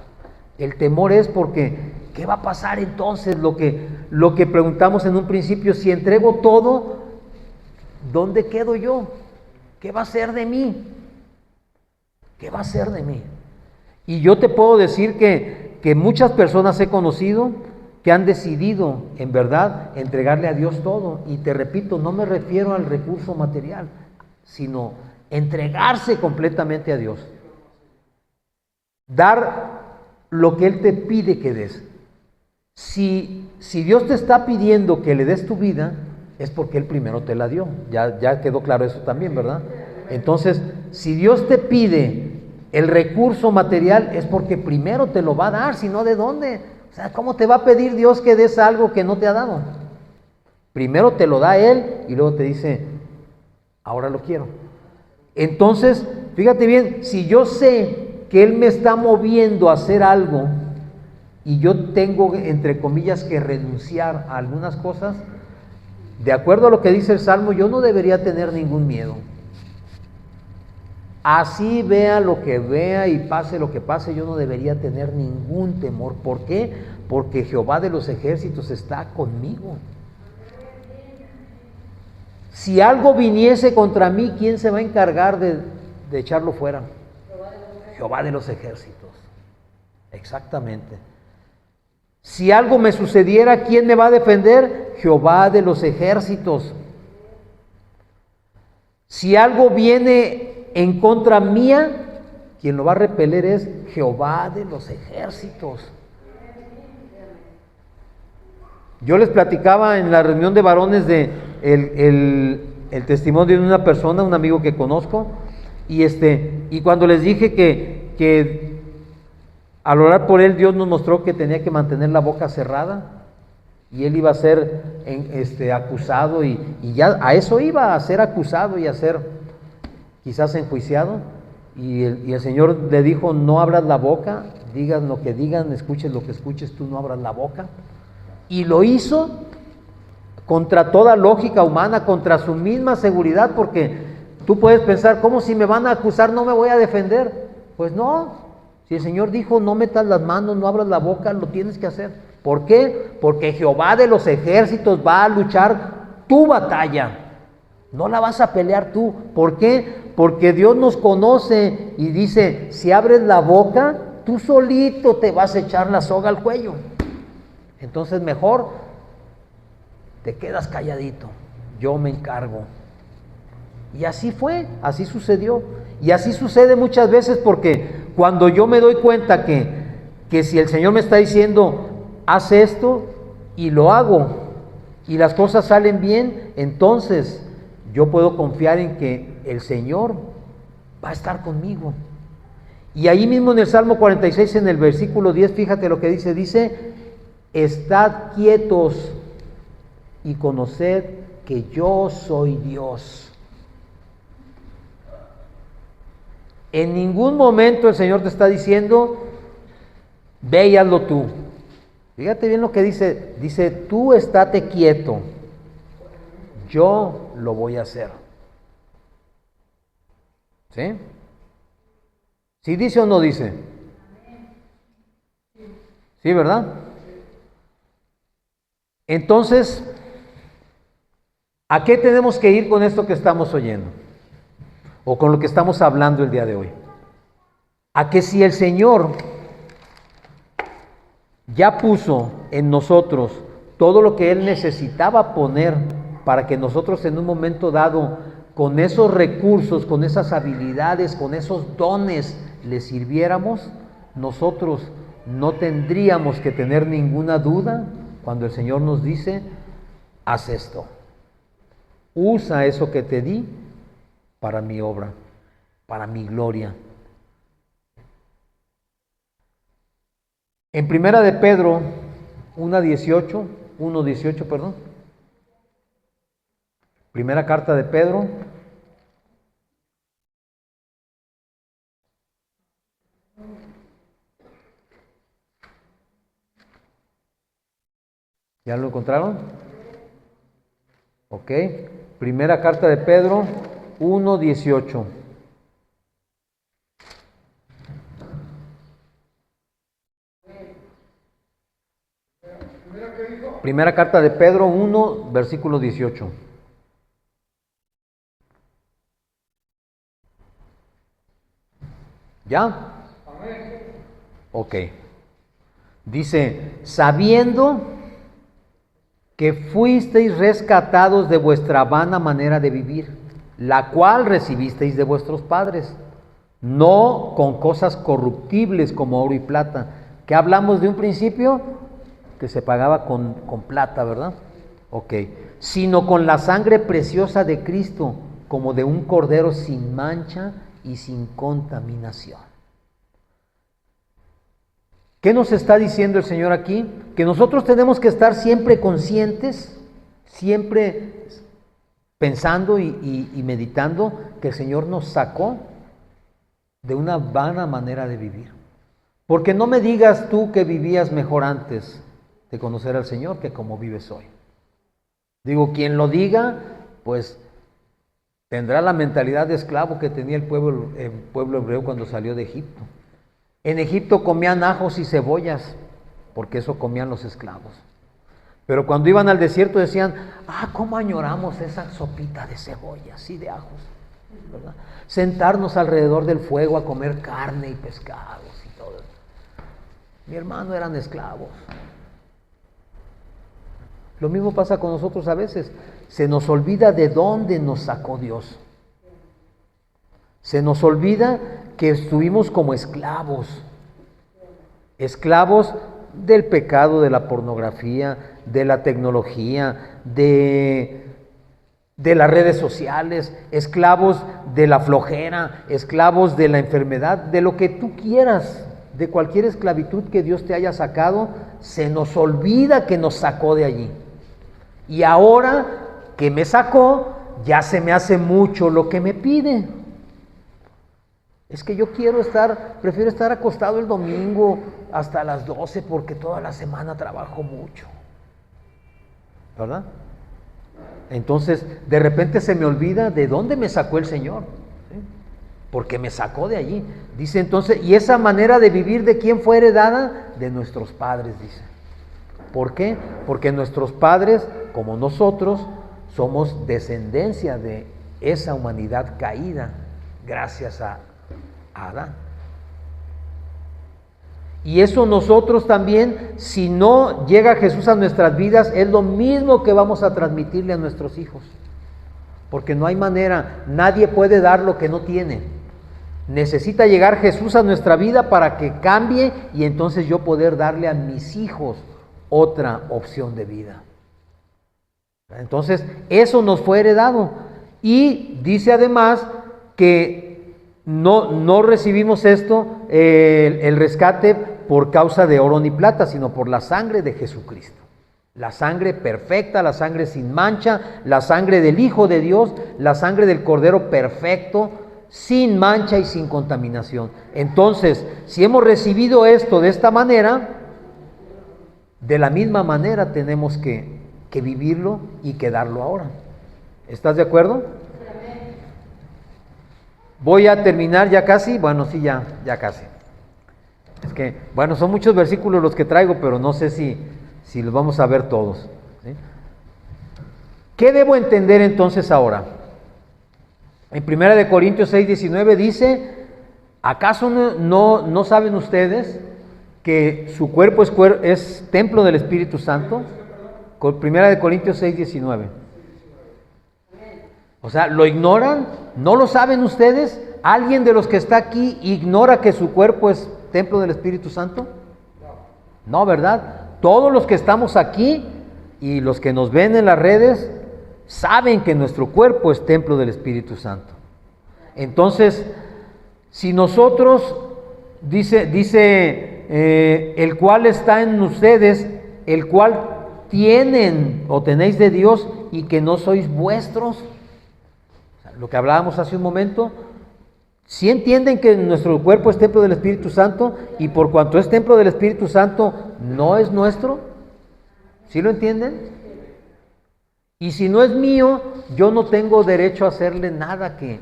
Speaker 1: El temor es porque, ¿qué va a pasar entonces? Lo que preguntamos en un principio, si entrego todo, ¿dónde quedo yo? ¿Qué va a ser de mí? ¿Qué va a ser de mí? Y yo te puedo decir que muchas personas he conocido que han decidido, en verdad, entregarle a Dios todo. Y te repito, no me refiero al recurso material, sino entregarse completamente a Dios. Dar lo que Él te pide que des. Si Dios te está pidiendo que le des tu vida, es porque Él primero te la dio. Ya quedó claro eso también, ¿verdad? Entonces, si Dios te pide el recurso material, es porque primero te lo va a dar, si no, ¿de dónde? O sea, ¿cómo te va a pedir Dios que des algo que no te ha dado? Primero te lo da Él y luego te dice, ahora lo quiero. Entonces, fíjate bien, si yo sé que Él me está moviendo a hacer algo y yo tengo, entre comillas, que renunciar a algunas cosas, de acuerdo a lo que dice el Salmo, yo no debería tener ningún miedo. Así vea lo que vea y pase lo que pase, yo no debería tener ningún temor. ¿Por qué? Porque Jehová de los ejércitos está conmigo. Si algo viniese contra mí, ¿quién se va a encargar de echarlo fuera? Jehová de los ejércitos. Exactamente. Si algo me sucediera, ¿quién me va a defender? Jehová de los ejércitos. Si algo viene en contra mía, Quien lo va a repeler es Jehová de los ejércitos. Yo les platicaba en la reunión de varones de el testimonio de una persona, un amigo que conozco, y cuando les dije que al orar por él, Dios nos mostró que tenía que mantener la boca cerrada, y él iba a ser acusado, y ya a eso iba, a ser acusado y a ser quizás enjuiciado, y el Señor le dijo: no abras la boca, digan lo que digan, escuches lo que escuches, tú no abras la boca. Y lo hizo contra toda lógica humana, contra su misma seguridad, porque tú puedes pensar: ¿cómo si me van a acusar no me voy a defender? Pues no, si el Señor dijo no metas las manos, no abras la boca, lo tienes que hacer. ¿Por qué? Porque Jehová de los ejércitos va a luchar tu batalla, no la vas a pelear tú. ¿Por qué? Porque Dios nos conoce y dice: si abres la boca, tú solito te vas a echar la soga al cuello. Entonces mejor te quedas calladito, yo me encargo. Y así fue, así sucedió. Y así sucede muchas veces, porque cuando yo me doy cuenta que si el Señor me está diciendo haz esto y lo hago y las cosas salen bien, entonces yo puedo confiar en que el Señor va a estar conmigo. Y ahí mismo en el Salmo 46, en el versículo 10, fíjate lo que dice: estad quietos y conoced que yo soy Dios. En ningún momento el Señor te está diciendo ve y hazlo tú. Fíjate bien lo que dice: dice tú estate quieto, yo lo voy a hacer. ¿Sí? ¿Sí dice o no dice? Sí, ¿verdad? Entonces, ¿a qué tenemos que ir con esto que estamos oyendo? O con lo que estamos hablando el día de hoy. A que si el Señor ya puso en nosotros todo lo que Él necesitaba poner para que nosotros en un momento dado, con esos recursos, con esas habilidades, con esos dones, le sirviéramos, nosotros no tendríamos que tener ninguna duda cuando el Señor nos dice: haz esto, usa eso que te di para mi obra, para mi gloria. En Primera de Pedro 1:18, perdón. Primera carta de Pedro. ¿Ya lo encontraron? Ok. Primera carta de Pedro 1:18. Primera carta de Pedro 1, versículo 18. ¿Ya? Ok. Dice: sabiendo que fuisteis rescatados de vuestra vana manera de vivir, la cual recibisteis de vuestros padres, no con cosas corruptibles como oro y plata, que hablamos de un principio que se pagaba con plata, ¿verdad? Ok. Sino con la sangre preciosa de Cristo, como de un cordero sin mancha y sin contaminación. ¿Qué nos está diciendo el Señor aquí? Que nosotros tenemos que estar siempre conscientes, siempre pensando y meditando que el Señor nos sacó de una vana manera de vivir. Porque no me digas tú que vivías mejor antes de conocer al Señor que como vives hoy. Digo, quien lo diga, pues tendrá la mentalidad de esclavo que tenía el pueblo hebreo cuando salió de Egipto. En Egipto comían ajos y cebollas, porque eso comían los esclavos. Pero cuando iban al desierto decían: cómo añoramos esa sopita de cebollas y de ajos, ¿verdad? Sentarnos alrededor del fuego a comer carne y pescados y todo. Mi hermano, eran esclavos. Lo mismo pasa con nosotros a veces. Se nos olvida de dónde nos sacó Dios. Se nos olvida que estuvimos como esclavos. Esclavos del pecado, de la pornografía, de la tecnología, de las redes sociales, esclavos de la flojera, esclavos de la enfermedad, de lo que tú quieras, de cualquier esclavitud que Dios te haya sacado, se nos olvida que nos sacó de allí. Y ahora que me sacó, ya se me hace mucho lo que me pide. Es que yo prefiero estar acostado el domingo hasta las 12 porque toda la semana trabajo mucho. ¿Verdad? Entonces, de repente se me olvida de dónde me sacó el Señor. ¿Sí? Porque me sacó de allí. Dice entonces, y esa manera de vivir, ¿de quién fue heredada? De nuestros padres, dice. ¿Por qué? Porque nuestros padres, como nosotros, somos descendencia de esa humanidad caída, gracias a Adán. Y eso nosotros también, si no llega Jesús a nuestras vidas, es lo mismo que vamos a transmitirle a nuestros hijos. Porque no hay manera, nadie puede dar lo que no tiene. Necesita llegar Jesús a nuestra vida para que cambie y entonces yo poder darle a mis hijos otra opción de vida. Entonces, eso nos fue heredado. Y dice además que no recibimos esto, el rescate por causa de oro ni plata, sino por la sangre de Jesucristo. La sangre perfecta, la sangre sin mancha, la sangre del Hijo de Dios, la sangre del Cordero perfecto, sin mancha y sin contaminación. Entonces, si hemos recibido esto de esta manera, de la misma manera tenemos que vivirlo y que darlo ahora. ¿Estás de acuerdo? Voy a terminar ya casi, bueno, sí, ya casi. Es que, bueno, son muchos versículos los que traigo, pero no sé si los vamos a ver todos. ¿Sí? ¿Qué debo entender entonces ahora? En 1 Corintios 6:19 dice, ¿acaso no saben ustedes que su cuerpo es templo del Espíritu Santo? 1 Corintios 6:19. O sea, ¿lo ignoran? ¿No lo saben ustedes? ¿Alguien de los que está aquí ignora que su cuerpo es templo del Espíritu Santo? No, ¿verdad? Todos los que estamos aquí y los que nos ven en las redes saben que nuestro cuerpo es templo del Espíritu Santo. Entonces, si nosotros, dice el cual está en ustedes, el cual tienen o tenéis de Dios y que no sois vuestros, lo que hablábamos hace un momento, si entienden que nuestro cuerpo es templo del Espíritu Santo y por cuanto es templo del Espíritu Santo no es nuestro, ¿sí lo entienden? Y si no es mío, yo no tengo derecho a hacerle nada que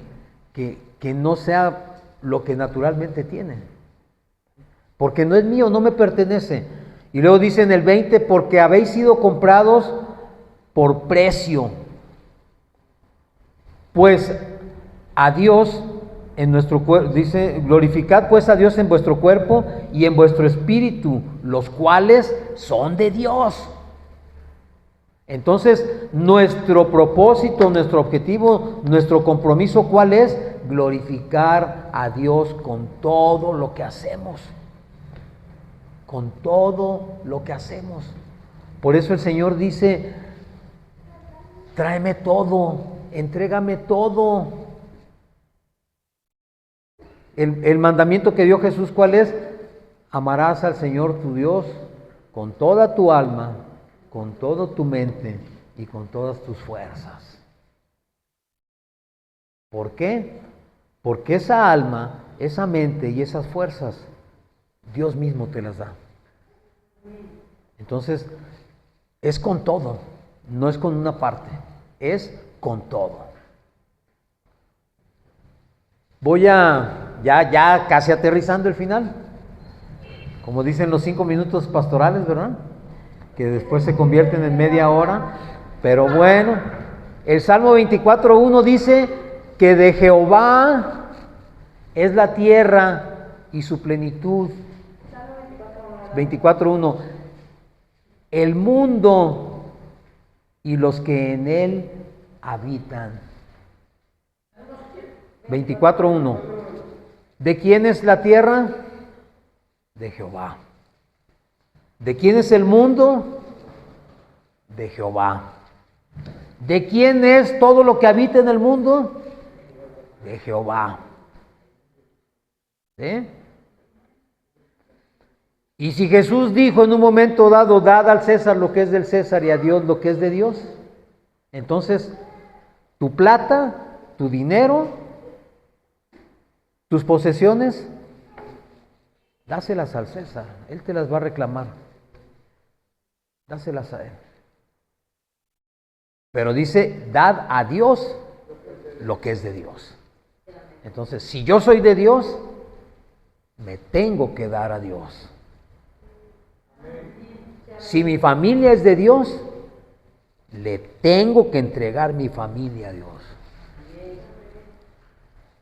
Speaker 1: no sea lo que naturalmente tiene, porque no es mío, no me pertenece. Y luego dice en el 20, porque habéis sido comprados por precio. Pues a Dios en nuestro cuerpo, dice, glorificad pues a Dios en vuestro cuerpo y en vuestro espíritu, los cuales son de Dios. Entonces, nuestro propósito, nuestro objetivo, nuestro compromiso, ¿cuál es? Glorificar a Dios con todo lo que hacemos. Con todo lo que hacemos. Por eso el Señor dice, tráeme todo. Entrégame todo. El mandamiento que dio Jesús, ¿cuál es? Amarás al Señor tu Dios con toda tu alma, con toda tu mente y con todas tus fuerzas. ¿Por qué? Porque esa alma, esa mente y esas fuerzas, Dios mismo te las da. Entonces, es con todo, no es con una parte, es con todo. Voy ya casi aterrizando el final, como dicen los 5 minutos pastorales, ¿verdad? Que después se convierten en media hora, pero bueno, el Salmo 24:1 dice que de Jehová es la tierra y su plenitud. 24:1, el mundo y los que en él habitan. 24:1. ¿De quién es la tierra? De Jehová. ¿De quién es el mundo? De Jehová. ¿De quién es todo lo que habita en el mundo? De Jehová. ¿Sí? Y si Jesús dijo en un momento dado, dad al César lo que es del César y a Dios lo que es de Dios, entonces tu plata, tu dinero, tus posesiones, dáselas al César, Él te las va a reclamar. Dáselas a Él. Pero dice, dad a Dios lo que es de Dios. Entonces, si yo soy de Dios, me tengo que dar a Dios. Si mi familia es de Dios, le tengo que entregar mi familia a Dios.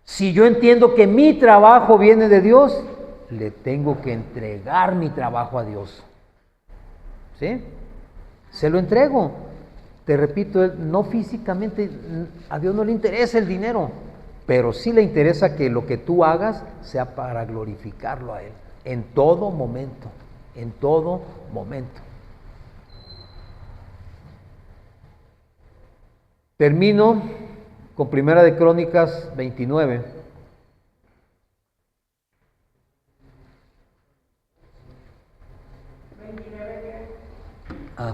Speaker 1: Si yo entiendo que mi trabajo viene de Dios, le tengo que entregar mi trabajo a Dios. ¿Sí? Se lo entrego. Te repito, no físicamente, a Dios no le interesa el dinero, pero sí le interesa que lo que tú hagas sea para glorificarlo a Él, en todo momento, en todo momento. Termino con Primera de Crónicas 29.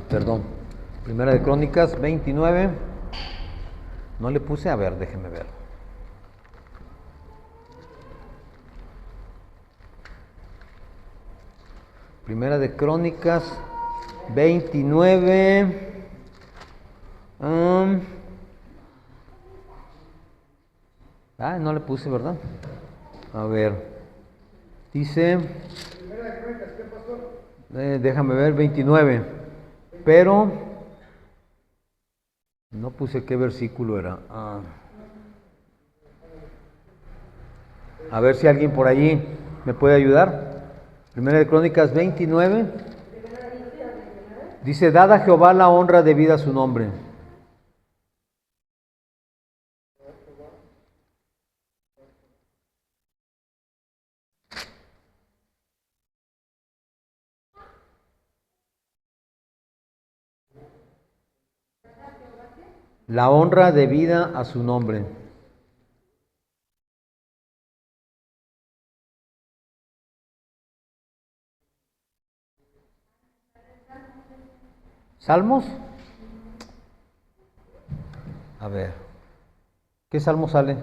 Speaker 1: Perdón. Primera de Crónicas 29. No le puse, a ver, déjeme ver. Primera de Crónicas 29. No le puse, ¿verdad? A ver. Dice.
Speaker 2: Primera de Crónicas, ¿qué pasó?
Speaker 1: Déjame ver, 29. Pero no puse qué versículo era. A ver si alguien por allí me puede ayudar. Primera de Crónicas 29. Dice, dad a Jehová la honra debida a su nombre. La honra debida a su nombre. ¿Salmos? A ver. ¿Qué salmo sale?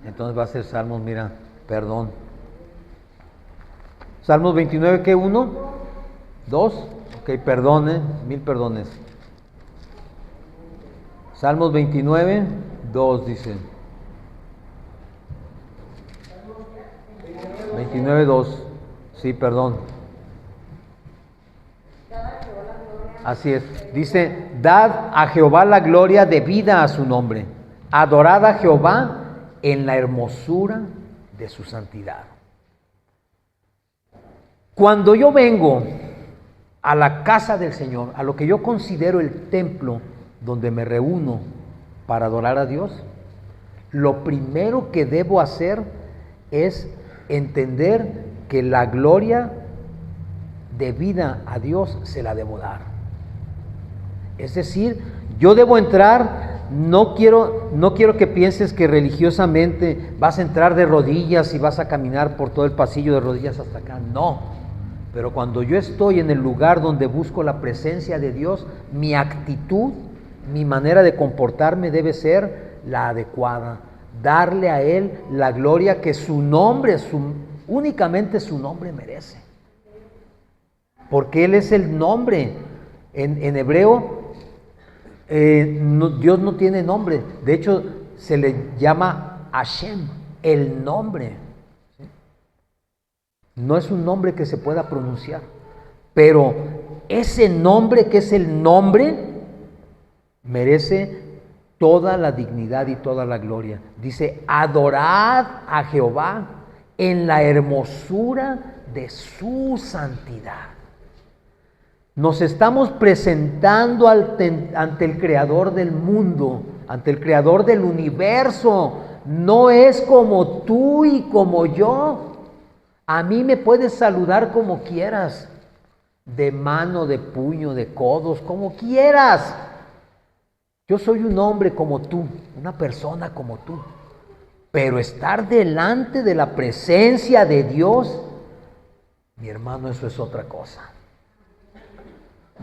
Speaker 1: Entonces va a ser Salmos, mira, perdón. Salmos 29, ¿qué? ¿1? ¿2? Ok, perdone, 1000 perdones. Salmos 29, 2 dice. 29, 2. Sí, perdón. Así es. Dice, dad a Jehová la gloria debida a su nombre. Adorad a Jehová en la hermosura de su santidad. Cuando yo vengo a la casa del Señor, a lo que yo considero el templo donde me reúno para adorar a Dios, lo primero que debo hacer es entender que la gloria debida a Dios se la debo dar. Es decir, yo debo entrar, no quiero que pienses que religiosamente vas a entrar de rodillas y vas a caminar por todo el pasillo de rodillas hasta acá, no. Pero cuando yo estoy en el lugar donde busco la presencia de Dios, mi actitud, mi manera de comportarme debe ser la adecuada. Darle a Él la gloria que su nombre, únicamente su nombre merece. Porque Él es el nombre. En hebreo, Dios no tiene nombre. De hecho, se le llama Hashem, el nombre. No es un nombre que se pueda pronunciar, pero ese nombre que es el nombre merece toda la dignidad y toda la gloria. Dice, adorad a Jehová en la hermosura de su santidad. Nos estamos presentando ante el Creador del mundo, ante el Creador del universo. No es como tú y como yo. A mí me puedes saludar como quieras, de mano, de puño, de codos, como quieras. Yo soy un hombre como tú, una persona como tú. Pero estar delante de la presencia de Dios, mi hermano, eso es otra cosa.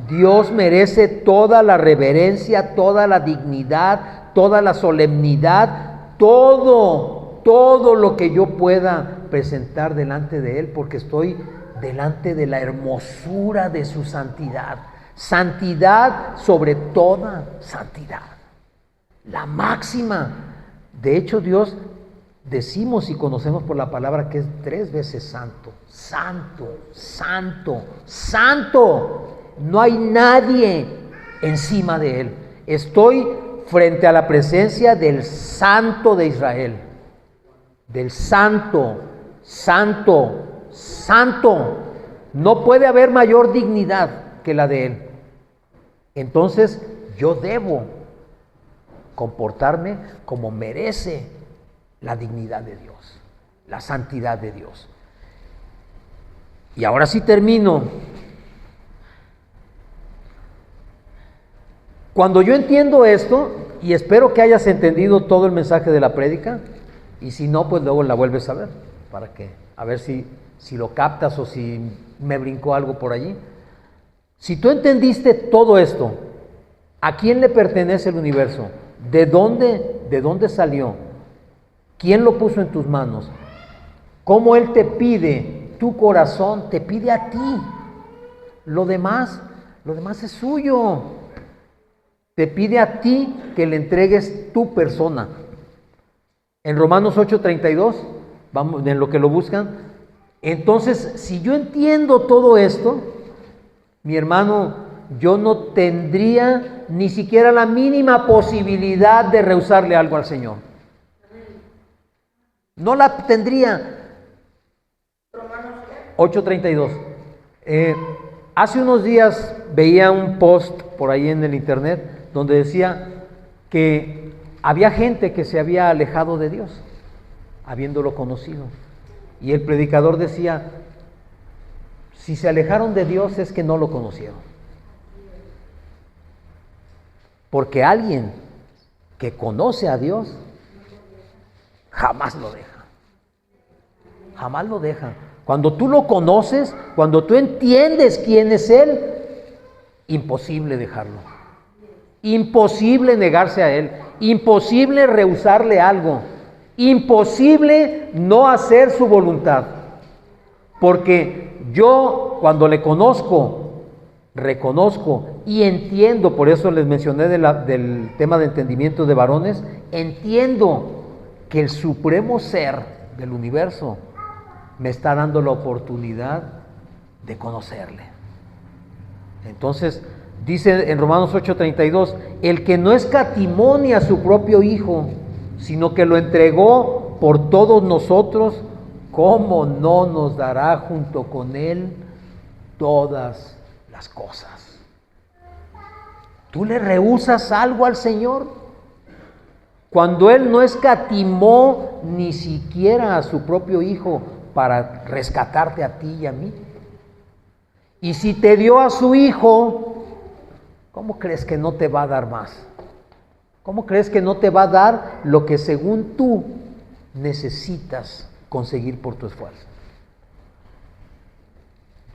Speaker 1: Dios merece toda la reverencia, toda la dignidad, toda la solemnidad, todo lo que yo pueda presentar delante de Él, porque estoy delante de la hermosura de su santidad. Santidad sobre toda santidad. La máxima. De hecho, Dios, decimos y conocemos por la palabra que es 3 veces santo. Santo, santo, santo. No hay nadie encima de Él. Estoy frente a la presencia del Santo de Israel. Del Santo, Santo, Santo. No puede haber mayor dignidad que la de Él. Entonces yo debo comportarme como merece la dignidad de Dios, la santidad de Dios. Y ahora sí termino. Cuando yo entiendo esto, y espero que hayas entendido todo el mensaje de la prédica, y si no, pues luego la vuelves a ver, para que, a ver si lo captas o si me brincó algo por allí. Si tú entendiste todo esto, ¿a quién le pertenece el universo? ¿De dónde salió? ¿Quién lo puso en tus manos? ¿Cómo Él te pide? Tu corazón te pide a ti. Lo demás es suyo. Te pide a ti que le entregues tu persona. En Romanos 8:32, vamos, en lo que lo buscan. Entonces, si yo entiendo todo esto, mi hermano, yo no tendría ni siquiera la mínima posibilidad de rehusarle algo al Señor. No la tendría. 8:32. Hace unos días veía un post por ahí en el internet donde decía que había gente que se había alejado de Dios, habiéndolo conocido. Y el predicador decía, si se alejaron de Dios es que no lo conocieron. Porque alguien que conoce a Dios jamás lo deja. Jamás lo deja. Cuando tú lo conoces, cuando tú entiendes quién es Él, imposible dejarlo. Imposible negarse a Él. Imposible rehusarle algo. Imposible no hacer su voluntad. Porque yo, cuando le conozco, reconozco y entiendo, por eso les mencioné del tema de entendimiento de varones, entiendo que el supremo ser del universo me está dando la oportunidad de conocerle. Entonces, dice en Romanos 8:32, el que no escatimó ni a su propio Hijo, sino que lo entregó por todos nosotros, ¿cómo no nos dará junto con Él todas las cosas? ¿Tú le rehusas algo al Señor? Cuando Él no escatimó ni siquiera a su propio Hijo para rescatarte a ti y a mí. Y si te dio a su Hijo, ¿cómo crees que no te va a dar más? ¿Cómo crees que no te va a dar lo que según tú necesitas conseguir por tu esfuerzo?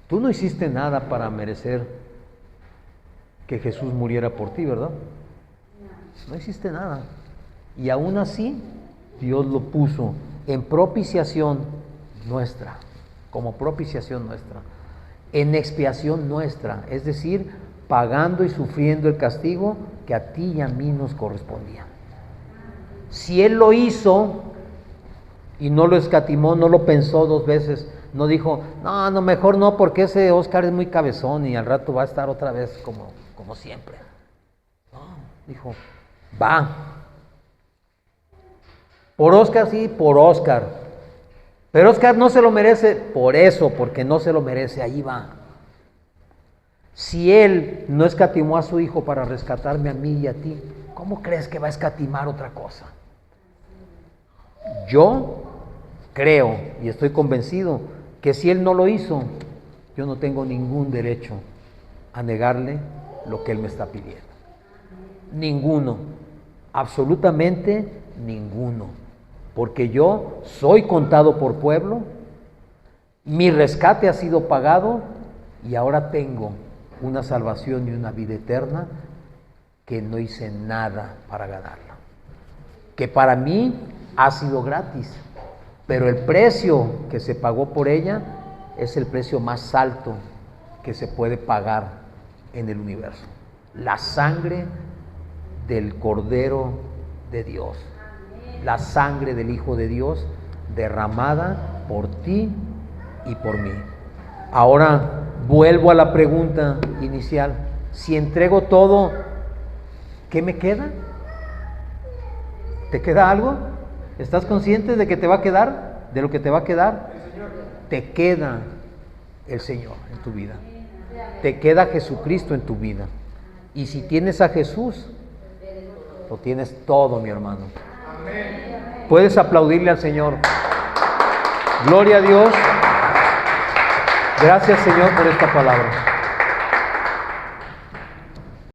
Speaker 1: Tú no hiciste nada para merecer que Jesús muriera por ti, ¿verdad? No hiciste nada. Y aún así, Dios lo puso en propiciación nuestra, como propiciación nuestra, en expiación nuestra, es decir, pagando y sufriendo el castigo que a ti y a mí nos correspondía. Si Él lo hizo y no lo escatimó, no lo pensó 2 veces, no dijo, no, mejor no, porque ese Oscar es muy cabezón y al rato va a estar otra vez como siempre. No, dijo, va. Por Oscar sí, por Oscar. Pero Oscar no se lo merece por eso, porque no se lo merece, ahí va. Si Él no escatimó a su Hijo para rescatarme a mí y a ti, ¿cómo crees que va a escatimar otra cosa? Yo creo y estoy convencido que si Él no lo hizo, yo no tengo ningún derecho a negarle lo que Él me está pidiendo. Ninguno, absolutamente ninguno, porque yo soy contado por pueblo, mi rescate ha sido pagado y ahora tengo una salvación y una vida eterna que no hice nada para ganarla, que para mí ha sido gratis, pero el precio que se pagó por ella es el precio más alto que se puede pagar en el universo: la sangre del Cordero de Dios, la sangre del Hijo de Dios derramada por ti y por mí. Ahora vuelvo a la pregunta inicial: si entrego todo, ¿qué me queda? ¿Te queda algo? ¿Estás consciente de que te va a quedar? ¿De lo que te va a quedar? Te queda el Señor en tu vida. Te queda Jesucristo en tu vida. Y si tienes a Jesús, lo tienes todo, mi hermano. Puedes aplaudirle al Señor. Gloria a Dios. Gracias, Señor, por esta palabra.